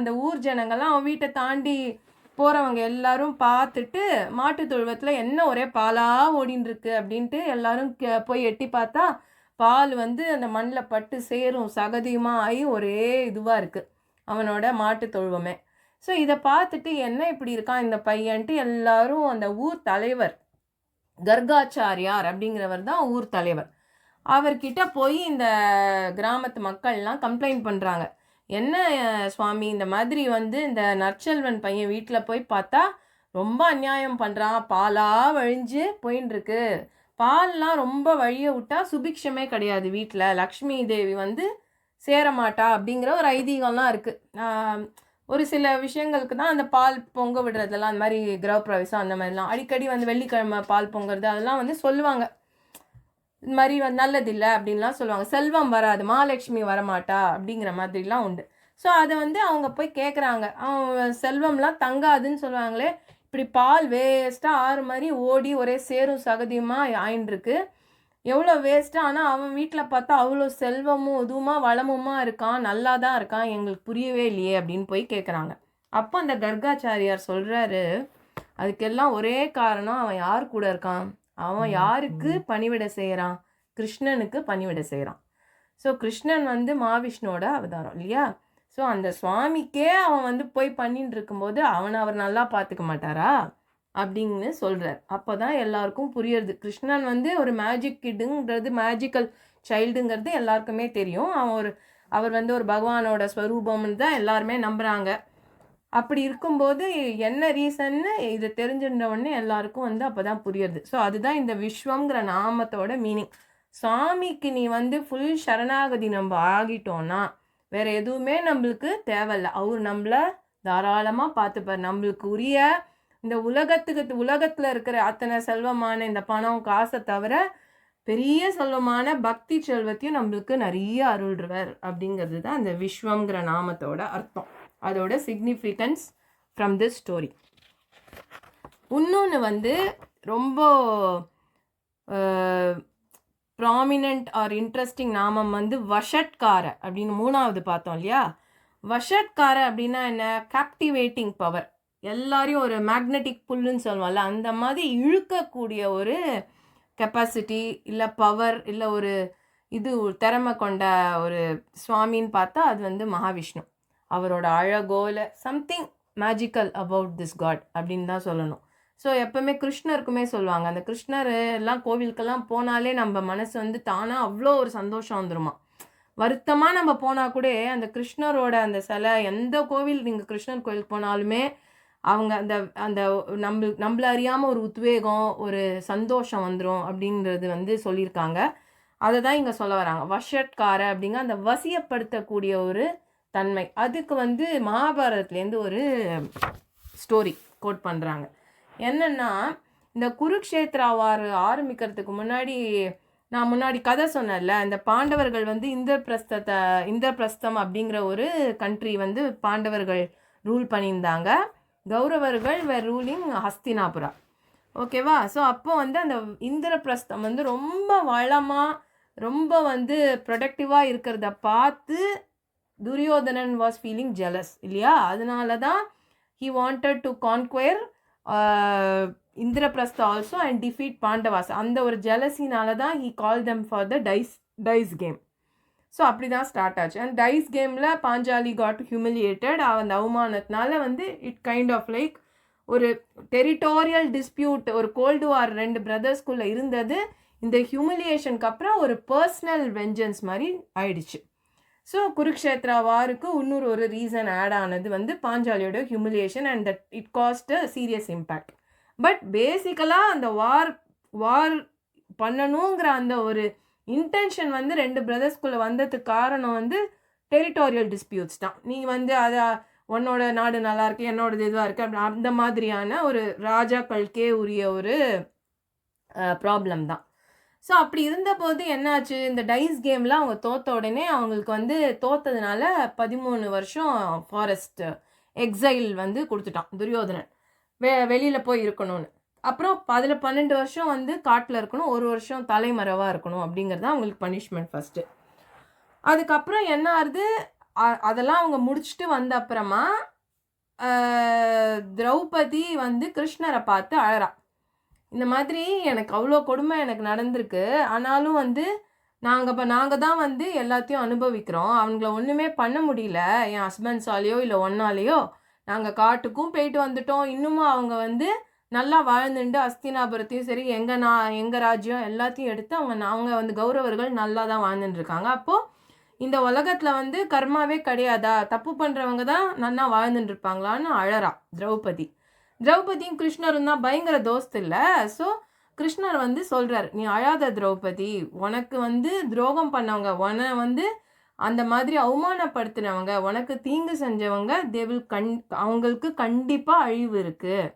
அந்த ஊர் ஜனங்கள்லாம் அவன் வீட்டை தாண்டி போகிறவங்க எல்லாரும் பார்த்துட்டு மாட்டு தொழுவத்தில் என்ன ஒரே பாலாக ஓடின்னு இருக்கு அப்படின்ட்டு எல்லாரும் போய் எட்டி பார்த்தா பால் வந்து அந்த மண்ணில் பட்டு சேரும் சகதியுமாக ஆகி ஒரே இதுவாக இருக்குது அவனோட மாட்டு தொழுவமே. ஸோ இதை பார்த்துட்டு என்ன இப்படி இருக்கான் இந்த பையன்ட்டு எல்லாரும் அந்த ஊர் தலைவர் கர்காச்சாரியார் அப்படிங்கிறவர் தான் ஊர் தலைவர், அவர்கிட்ட போய் இந்த கிராமத்து மக்கள்லாம் கம்ப்ளைண்ட் பண்ணுறாங்க. என்ன சுவாமி, இந்த மாதிரி வந்து இந்த நற்செல்வன் பையன் வீட்டில் போய் பார்த்தா ரொம்ப அநியாயம் பண்ணுறான், பாலாக வழிஞ்சு போயின்னு இருக்கு, பால்லாம் ரொம்ப வழிய விட்டா சுபிக்ஷமே கிடையாது, வீட்டில் லக்ஷ்மி தேவி வந்து சேரமாட்டா அப்படிங்கிற ஒரு ஐதீகம்லாம் இருக்குது. ஒரு சில விஷயங்களுக்கு தான் அந்த பால் பொங்க விடுறதெல்லாம், அந்த மாதிரி கிரகப்பிரவேசம் அந்த மாதிரிலாம் அடிக்கடி வந்து வெள்ளிக்கிழமை பால் பொங்குறது அதெல்லாம் வந்து சொல்லுவாங்க. இது மாதிரி நல்லதில்லை அப்படின்லாம் சொல்லுவாங்க. செல்வம் வராது, மகாலட்சுமி வரமாட்டா அப்படிங்கிற மாதிரிலாம் உண்டு. ஸோ அதை வந்து அவங்க போய் கேட்குறாங்க, அவன் செல்வம்லாம் தங்காதுன்னு சொல்லுவாங்களே, இப்படி பால் வேஸ்ட்டாக ஆறு மாதிரி ஓடி ஒரே சேரும் சகதியுமாக ஆயின்ட்டுருக்கு, எவ்வளோ வேஸ்ட்டாக. ஆனால் அவன் வீட்டில் பார்த்தா அவ்வளோ செல்வமும் இதுவுமா வளமுமா இருக்கான், நல்லா தான் இருக்கான், எங்களுக்கு புரியவே இல்லையே அப்படின்னு போய் கேட்குறாங்க. அப்போ அந்த கர்காச்சாரியார் சொல்கிறாரு, அதுக்கெல்லாம் ஒரே காரணம், அவன் யார் கூட இருக்கான், அவன் யாருக்கு பணிவிடை செய்கிறான், கிருஷ்ணனுக்கு பணிவிடை செய்கிறான். ஸோ கிருஷ்ணன் வந்து மகாவிஷ்ணுவோட அவதாரம் இல்லையா. ஸோ அந்த சுவாமிக்கே அவன் வந்து போய் பண்ணிட்டு இருக்கும்போது அவனை அவர் நல்லா பார்த்துக்க மாட்டாரா அப்படின்னு சொல்கிறார். அப்போ தான் எல்லாருக்கும் புரியுறது, கிருஷ்ணன் வந்து ஒரு மேஜிக் கிட்டுங்கிறது, மேஜிக்கல் சைல்டுங்கிறது எல்லாருக்குமே தெரியும். அவர் வந்து ஒரு பகவானோட ஸ்வரூபம்னு தான் எல்லாருமே நம்புகிறாங்க. அப்படி இருக்கும்போது என்ன ரீசன்னு இது தெரிஞ்சிருந்த உடனே எல்லாருக்கும் வந்து அப்போ தான் புரியுறது. ஸோ அதுதான் இந்த விஸ்வங்கிற நாமத்தோட மீனிங். சுவாமிக்கு நீ வந்து ஃபுல் சரணாகதி நம்ம ஆகிட்டோன்னா வேறு எதுவுமே நம்மளுக்கு தேவையில்லை, அவர் நம்மளை தாராளமாக பார்த்துப்பார். நம்மளுக்கு உரிய இந்த உலகத்தில் இருக்கிற அத்தனை செல்வமான இந்த பணம் காசை தவிர பெரிய செல்வமான பக்தி செல்வத்தையும் நம்மளுக்கு நிறைய அருள்றவர் அப்படிங்கிறது தான் அந்த விஸ்வங்கிற நாமத்தோட அர்த்தம், அதோட சிக்னிஃபிகன்ஸ் ஃப்ரம் திஸ் ஸ்டோரி. இன்னொன்று வந்து ரொம்ப ப்ராமினன்ட் ஆர் இன்ட்ரெஸ்டிங் நாமம் வந்து வஷட்கார அப்படின்னு மூணாவது பார்த்தோம் இல்லையா. வஷட்கார அப்படின்னா என்ன, கேப்டிவேட்டிங் பவர், எல்லாரையும் ஒரு மேக்னெட்டிக் புல்லுன்னு சொல்லுவோம்ல, அந்த மாதிரி இழுக்கக்கூடிய ஒரு கெப்பாசிட்டி இல்லை பவர் இல்லை ஒரு இது திறமை கொண்ட ஒரு சுவாமின்னு பார்த்தா அது வந்து மகாவிஷ்ணு. அவரோட அழகோல something magical about this god அப்படின்னு தான் சொல்லணும். ஸோ எப்போவுமே கிருஷ்ணருக்குமே சொல்லுவாங்க, அந்த கிருஷ்ணர் எல்லாம் கோவிலுக்கெல்லாம் போனாலே நம்ம மனசு வந்து தானாக அவ்வளோ ஒரு சந்தோஷம் வந்துருமா. வருத்தமாக நம்ம போனால் கூட அந்த கிருஷ்ணரோட அந்த சிலை, எந்த கோவில் நீங்கள் கிருஷ்ணர் கோவிலுக்கு போனாலுமே அவங்க அந்த அந்த நம்மள அறியாமல் ஒரு உத்வேகம் ஒரு சந்தோஷம் வந்துடும் அப்படின்றது வந்து சொல்லியிருக்காங்க. அதை தான் இங்கே சொல்ல வராங்க. வஷட்கார அப்படிங்க அந்த வசியப்படுத்தக்கூடிய ஒரு தன்மை. அதுக்கு வந்து மகாபாரதத்துலேருந்து ஒரு ஸ்டோரி கோட் பண்ணுறாங்க. என்னென்னா, இந்த குருக்ஷேத்ரா வார் ஆரம்பிக்கிறதுக்கு நான் முன்னாடி கதை சொன்னேன்ல, இந்த பாண்டவர்கள் வந்து இந்திரபிரஸ்தம் அப்படிங்கிற ஒரு கண்ட்ரி வந்து பாண்டவர்கள் ரூல் பண்ணியிருந்தாங்க, கௌரவர்கள் வேர் ரூலிங் ஹஸ்தினாபுரா. ஓகேவா. ஸோ அப்போ வந்து அந்த இந்திரபிரஸ்தம் வந்து ரொம்ப வளமாக ரொம்ப வந்து ப்ரொடக்டிவாக இருக்கிறத பார்த்து துரியோதனன் வாஸ் ஃபீலிங் ஜெலஸ் இல்லையா. அதனால தான் he wanted to conquer Indraprastha also and defeat Pandavas. அந்த ஒரு ஜெலசினால தான் he call them for the dice game. So அப்படி தான் ஸ்டார்ட் ஆச்சு. அண்ட் டைஸ் கேமில் பாஞ்சாலி காட் ஹியூமிலியேட்டட். அந்த அவமானத்தினால வந்து இட் கைண்ட் ஆஃப் லைக் ஒரு டெரிட்டோரியல் டிஸ்பியூட், ஒரு கோல்டு வார் 2 பிரதர்ஸ்குள்ளே இருந்தது. இந்த ஹியூமிலியேஷனுக்கு அப்புறம் ஒரு பர்சனல் வெஞ்சன்ஸ் மாதிரி ஆயிடுச்சு. ஸோ குருக்ஷேத்ரா வாருக்கு இன்னொரு ஒரு ரீசன் ஆட் ஆனது வந்து பாஞ்சாலியோட humiliation and that it cast a serious impact. But பேசிக்கலாக அந்த வார் பண்ணணுங்கிற அந்த ஒரு இன்டென்ஷன் வந்து 2 பிரதர்ஸ்குள்ளே வந்ததுக்கு காரணம் வந்து டெரிட்டோரியல் டிஸ்பியூட்ஸ் தான். நீ வந்து அதை உன்னோட நாடு நல்லா இருக்கு, என்னோடது இதுவாக இருக்குது அப்படி அந்த மாதிரியான ஒரு ராஜாக்களுக்கே உரிய ஒரு ப்ராப்ளம் தான். ஸோ அப்படி இருந்தபோது என்னாச்சு, இந்த டைஸ் கேமில் அவங்க தோற்ற உடனே அவங்களுக்கு வந்து தோற்றதுனால 13 வருஷம் ஃபாரஸ்ட் எக்ஸைல் வந்து கொடுத்துட்டான் துரியோதனன், வெளியில் போய் இருக்கணும்னு. அப்புறம் அதில் 12 வருஷம் வந்து காட்டில் இருக்கணும், 1 வருஷம் தலைமறைவாக இருக்கணும் அப்படிங்கிறது தான் அவங்களுக்கு பனிஷ்மெண்ட் ஃபஸ்ட்டு. அதுக்கப்புறம் என்ன ஆகுது, அதெல்லாம் அவங்க முடிச்சுட்டு வந்த அப்புறமா திரௌபதி வந்து கிருஷ்ணரை பார்த்து அழறா. இந்த மாதிரி எனக்கு அவ்வளோ கொடுமை எனக்கு நடந்திருக்கு, ஆனாலும் வந்து நாங்கள் தான் வந்து எல்லாத்தையும் அனுபவிக்கிறோம், அவங்கள ஒன்றுமே பண்ண முடியல என் ஹஸ்பண்ட்ஸாலேயோ இல்லை ஒன்னாலேயோ. நாங்கள் காட்டுக்கும் போயிட்டு வந்துட்டோம், இன்னமும் அவங்க வந்து நல்லா வாழ்ந்துட்டு அஸ்தினாபுரத்தையும் சரி எங்கள் ராஜ்யம் எல்லாத்தையும் எடுத்து அவங்க வந்து கௌரவர்கள் நல்லா தான் வாழ்ந்துட்டு இருக்காங்க. அப்போது இந்த உலகத்தில் வந்து கர்மாவே கிடையாதா, தப்பு பண்ணுறவங்க தான் நல்லா வாழ்ந்துட்டு இருப்பாங்களான்னு அழறா திரௌபதி. திரௌபதியும் கிருஷ்ணரும் தான் பயங்கர தோஸ்து இல்லை. ஸோ கிருஷ்ணர் வந்து சொல்கிறார், நீ அழாத திரௌபதி, உனக்கு வந்து துரோகம் பண்ணவங்க, உன வந்து அந்த மாதிரி அவமானப்படுத்தினவங்க, உனக்கு தீங்கு செஞ்சவங்க அவங்களுக்கு கண்டிப்பாக அழிவு இருக்குது.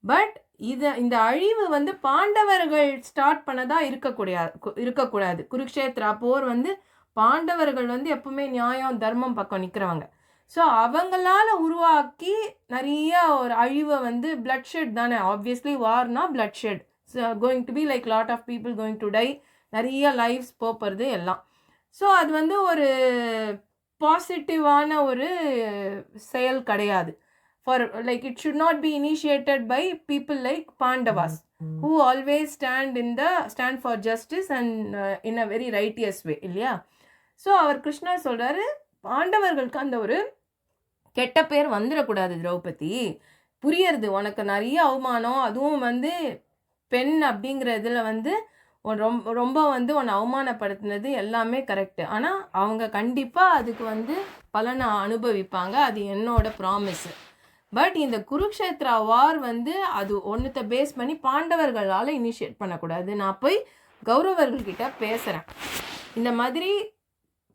பட் இந்த அழிவு வந்து பாண்டவர்கள் ஸ்டார்ட் பண்ணதாக இருக்கக்கூடாது. குருக்ஷேத்ரா போர் வந்து பாண்டவர்கள் வந்து எப்பவுமே நியாயம் தர்மம் பக்கம் நிற்கிறவங்க. ஸோ அவங்களால உருவாக்கி நிறைய ஒரு அழிவை வந்து பிளட் ஷெட் தானே, ஆப்வியஸ்லி வார்னா blood shed, going to be like lot of people going to die, நிறைய லைஃப்ஸ் போகிறது எல்லாம். ஸோ அது வந்து ஒரு பாசிட்டிவான ஒரு செயல் கிடையாது. For like it should not be initiated by people like Pandavas who always stand for justice and in a very righteous way, இல்லையா? ஸோ அவர் கிருஷ்ணர் சொல்கிறாரு, பாண்டவர்களுக்கு அந்த ஒரு கெட்ட பேர் வந்துடக்கூடாது திரௌபதி, புரியறது உனக்கு நிறைய அவமானம், அதுவும் வந்து பெண் அப்படிங்கிறதுல வந்து ரொம்ப வந்து உன்னை அவமானப்படுத்தினது எல்லாமே கரெக்டு, ஆனால் அவங்க கண்டிப்பாக அதுக்கு வந்து பலனை அனுபவிப்பாங்க, அது என்னோட ப்ராமிஸ். பட் இந்த குருக்ஷேத்ரா வார் வந்து அது ஒன்றுத்தை பேஸ் பண்ணி பாண்டவர்களால் இனிஷியேட் பண்ணக்கூடாது. நான் போய் கௌரவர்கள்கிட்ட பேசுகிறேன், இந்த மாதிரி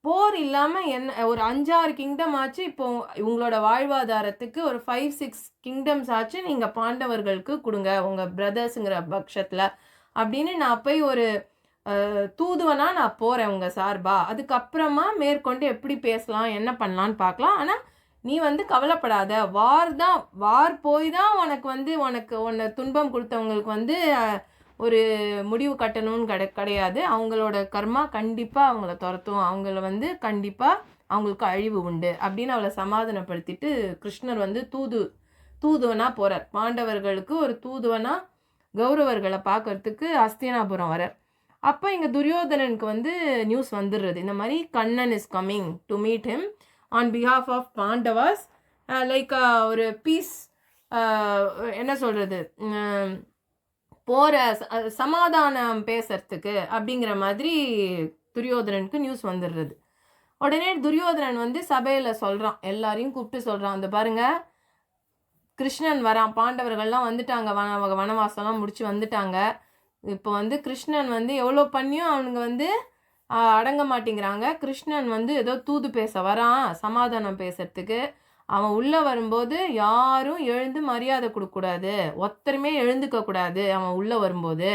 போர் இல்லாமல் ஒரு 5-6 கிங்டம் ஆச்சு, இப்போ உங்களோட வாழ்வாதாரத்துக்கு ஒரு 5-6 கிங்டம்ஸ் ஆச்சு, நீங்கள் பாண்டவர்களுக்கு கொடுங்க உங்கள் பிரதர்ஸுங்கிற பட்சத்தில் அப்படின்னு நான் போய் ஒரு தூதுவனாக நான் போகிறேன் உங்கள் சார்பா. அதுக்கப்புறமா மேற்கொண்டு எப்படி பேசலாம் என்ன பண்ணலான்னு பார்க்கலாம். ஆனால் நீ வந்து கவலைப்படாத, வார் போய் தான் உனக்கு வந்து உன்னை துன்பம் கொடுத்தவங்களுக்கு வந்து ஒரு முடிவு கட்டணும்னு கிடையாது. அவங்களோட கர்மா கண்டிப்பாக அவங்கள துரத்தும், அவங்கள வந்து கண்டிப்பாக அவங்களுக்கு அழிவு உண்டு அப்படின்னு அவளை சமாதானப்படுத்திட்டு கிருஷ்ணர் வந்து தூதுவனாக போகிறார். பாண்டவர்களுக்கு ஒரு தூதுவனாக கௌரவர்களை பார்க்கறதுக்கு அஸ்தினாபுரம் வரார். அப்போ இங்கே துரியோதனனுக்கு வந்து நியூஸ் வந்துடுறது, இந்த மாதிரி Kannan is coming to meet him on behalf of Pandavas, like ஒரு பீஸ், என்ன சொல்கிறது, போகிற சமாதானம் பேசுறதுக்கு அப்படிங்கிற மாதிரி துரியோதனனுக்கு நியூஸ் வந்துடுறது. உடனே துரியோதனன் வந்து சபையில் சொல்கிறான், எல்லாரையும் கூப்பிட்டு சொல்கிறான், அந்த பாருங்க கிருஷ்ணன் வரான், பாண்டவர்கள்லாம் வந்துட்டாங்க, வனவாசம்லாம் முடிச்சு வந்துட்டாங்க, இப்போ வந்து கிருஷ்ணன் வந்து எவ்வளோ பண்ணியும் அவனுங்க வந்து அடங்க மாட்டேங்கிறாங்க, கிருஷ்ணன் வந்து ஏதோ தூது பேச வரான் சமாதானம் பேசுறதுக்கு, அவன் உள்ளே வரும்போது யாரும் எழுந்து மரியாதை கொடுக்கக்கூடாது, ஒருத்தருமே எழுந்துக்க கூடாது, அவன் உள்ளே வரும்போது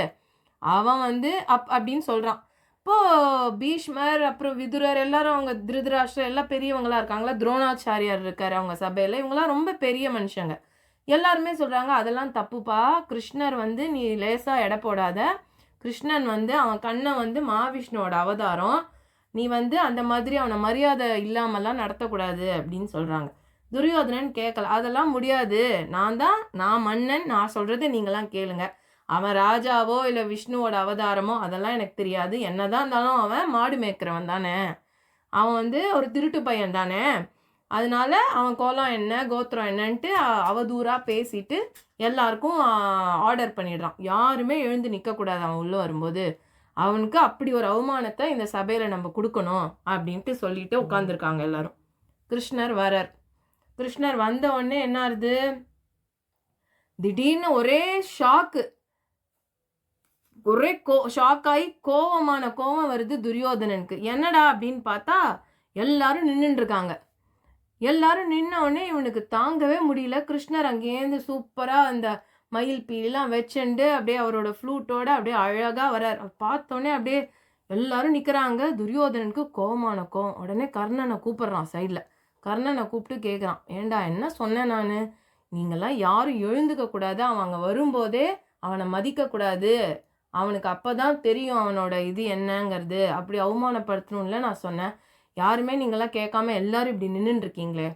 அவன் வந்து அப்படின்னு சொல்கிறான். இப்போது பீஷ்மர் அப்புறம் விதுரர் எல்லாரும், அவங்க திருதராஷ்டிரர் எல்லாம் பெரியவங்களாம் இருக்காங்களா, துரோணாச்சாரியார் இருக்கார் அவங்க சபையில், இவங்களாம் ரொம்ப பெரிய மனுஷங்க, எல்லாருமே சொல்கிறாங்க அதெல்லாம் தப்புப்பா, கிருஷ்ணர் வந்து நீ லேசாக எடை போடாத, கிருஷ்ணன் வந்து அவன் கண்ணை வந்து மகாவிஷ்ணுவோட அவதாரம், நீ வந்து அந்த மாதிரி அவனை மரியாதை இல்லாமல்லாம் நடத்தக்கூடாது அப்படின்னு சொல்கிறாங்க. துரியோதனன் கேட்கல, அதெல்லாம் முடியாது, நான் மன்னன், நான் சொல்கிறது நீங்களாம் கேளுங்க, அவன் ராஜாவோ இல்லை விஷ்ணுவோட அவதாரமோ அதெல்லாம் எனக்கு தெரியாது, என்னதான் இருந்தாலும் அவன் மாடு மேய்க்கிறவன் தானே, அவன் வந்து ஒரு திருட்டு பையன் தானே, அதனால அவன் கோலம் என்ன கோத்திரம் என்னன்ட்டு அவதூறாக பேசிட்டு எல்லாருக்கும் ஆர்டர் பண்ணிடுறான், யாருமே எழுந்து நிற்கக்கூடாது அவன் உள்ளே வரும்போது, அவனுக்கு அப்படி ஒரு அவமானத்தை இந்த சபையில் நம்ம கொடுக்கணும் அப்படின்ட்டு சொல்லிட்டு உட்காந்துருக்காங்க எல்லாரும். கிருஷ்ணர் வரார். கிருஷ்ணர் வந்த உடனே என்ன ஆகுது, திடீர்னு ஒரே ஷாக்கு, ஒரே ஷாக்காகி கோவம் வருது துரியோதனனுக்கு. என்னடா அப்படின்னு பார்த்தா எல்லாரும் நின்றுட்டு இருக்காங்க. எல்லாரும் நின்ன உடனே இவனுக்கு தாங்கவே முடியல. கிருஷ்ணர் அங்கேருந்து சூப்பராக அந்த மயில் பீலாம் வச்சுண்டு அப்படியே அவரோட ஃப்ளூட்டோட அப்படியே அழகாக வரார். பார்த்தோன்னே அப்படியே எல்லாரும் நிற்கிறாங்க. துரியோதனனுக்கு கோவமான கோவம். உடனே கர்ணனை கூப்பிட்றான் சைடில். கர்ணனை கூப்பிட்டு கேட்குறான், ஏண்டா என்ன சொன்னேன் நான், நீங்களாம் யாரும் எழுந்துக்கக்கூடாது, அவன் அங்கே வரும்போதே அவனை மதிக்கக்கூடாது, அவனுக்கு அப்போ தான் தெரியும் அவனோட இது என்னங்கிறது, அப்படி அவமானப்படுத்தணும்ல நான் சொன்னேன், யாருமே நீங்களாம் கேட்காம எல்லாரும் இப்படி நின்றுருக்கீங்களே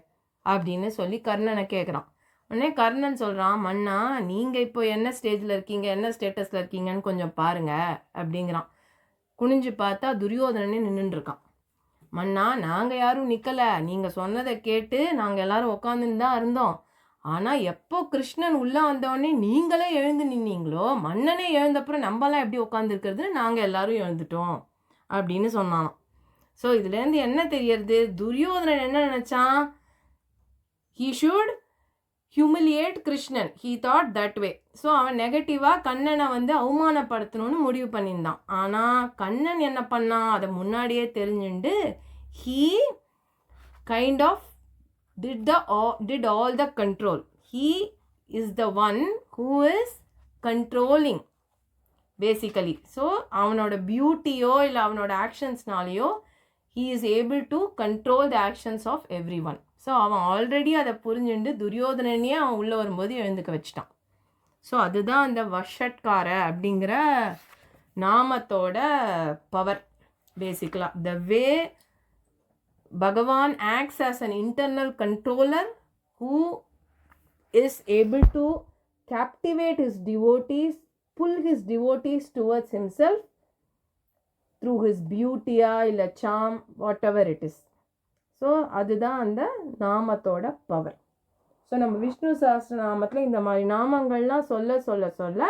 அப்படின்னு சொல்லி கர்ணனை கேட்குறான். உடனே கர்ணன் சொல்கிறான், மன்னா நீங்கள் இப்போ என்ன ஸ்டேஜில் இருக்கீங்க, என்ன ஸ்டேட்டஸில் இருக்கீங்கன்னு கொஞ்சம் பாருங்க அப்படிங்கிறான். குனிஞ்சு பார்த்தா துரியோதனனே நின்றுருக்கான். மன்னா நாங்கள் யாரும் நிற்கலை, நீங்கள் சொன்னதை கேட்டு நாங்கள் எல்லாரும் உட்காந்துன்னு தான் இருந்தோம். ஆனால் எப்போ கிருஷ்ணன் உள்ளே வந்தோடனே நீங்களே எழுந்து நின்னீங்களோ, மன்னனே எழுந்தப்புறம் நம்மளாம் எப்படி உட்காந்துருக்கிறது, நாங்கள் எல்லாரும் எழுந்துட்டோம் அப்படின்னு சொன்னான். ஸோ இதுலேருந்து என்ன தெரியறது, துரியோதனன் என்ன நினச்சான், he should humiliate Krishnan, he thought that way. So அவன் நெகட்டிவாக கண்ணனை வந்து அவமானப்படுத்தணும்னு முடிவு பண்ணியிருந்தான். ஆனால் கண்ணன் என்ன பண்ணான், அதை முன்னாடியே தெரிஞ்சுண்டு he kind of did all the control. He is the one who is controlling basically. So அவனோட பியூட்டியோ இல்லை அவனோட ஆக்ஷன்ஸ்னாலேயோ he is able to control the actions of everyone. So அவன் ஆல்ரெடி அதை புரிஞ்சுண்டு துரியோதனனையே அவன் உள்ளே வரும்போது எழுந்துக்க வச்சிட்டான். ஸோ அதுதான் அந்த வஷட்கார அப்படிங்கிற நாமத்தோட பவர் பேசிக்கலாக. த வே பகவான் acts as an internal controller who is able to captivate his devotees, pull his devotees towards himself through his beauty இல்லை charm, whatever it is. So அதுதான் அந்த நாமத்தோட பவர். ஸோ நம்ம விஷ்ணு சஹஸ்ர நாமத்தில் இந்த மாதிரி நாமங்கள்லாம் சொல்ல சொல்ல சொல்ல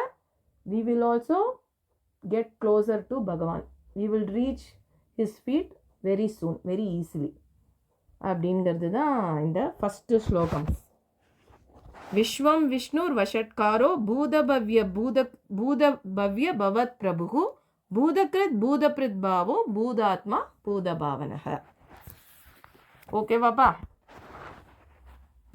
we will also get closer to பகவான். we will reach his feet very soon, very easily அப்படிங்கிறது தான் இந்த ஃபஸ்ட்டு ஸ்லோகம். விஸ்வம் விஷ்ணுர் வஷட்காரோ பூதபவ்ய பவத் பிரபு பூதகிருத் பூதபிருத் பாவோ பூதாத்மா பூதபாவனக. ஓகேவாப்பா?